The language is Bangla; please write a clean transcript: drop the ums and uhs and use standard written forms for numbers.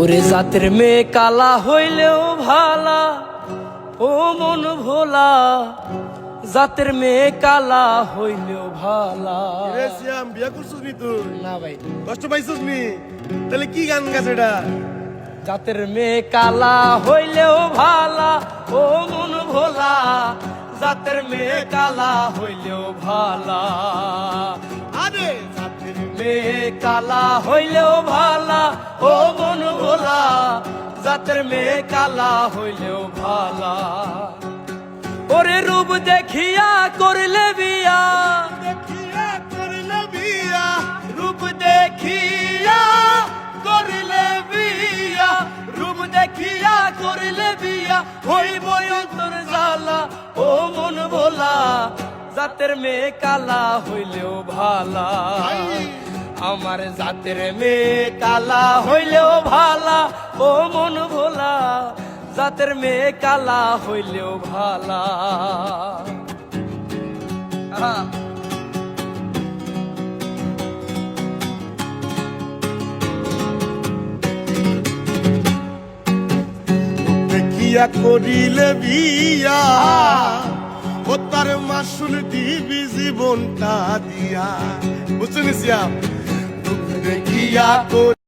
ওরে জাতের মেয়ে কালা হইলেও ভালা, ও মন ভোলা, জাতের মেয়ে কালা হইলেও ভালা। শ্যাম বিয়া করছিস নি তুই? না ভাই, কষ্ট পাইছিস নি? তাহলে কি গান গাছ এটা? জাতের মেয়ে কালা হইলেও ভালা, ও মন ভোলা, জাতের মেয়ে কালা হইলেও ভালা। আরে জাতের মেয়ে কালা হইলেও ভালা, ও মন ভোলা, জাতের মেয়ে কালা হইলেও ভালা। ওরে রূপ দেখিয়া করলে বিয়া, দেখিয়া করলে বিয়া, রূপ দেখিয়া করলে বিয়া, রূপ দেখিয়া করলে বিয়া, হইব অন্তর জ্বালা, ও মন ভোলা, জাতের মেয়ে কালা হইলেও ভালা। আমার জাতের মেয়ে কালা হইলেও ভালা, ও মন ভোলা, জাতের মেয়ে কালা হইলেও ভালা। দেখিয়া করিলে বিয়া, ও তার মাসুল দিবি জীবনটা দিয়া। বুঝছিস শ্যাম? দেখিয়া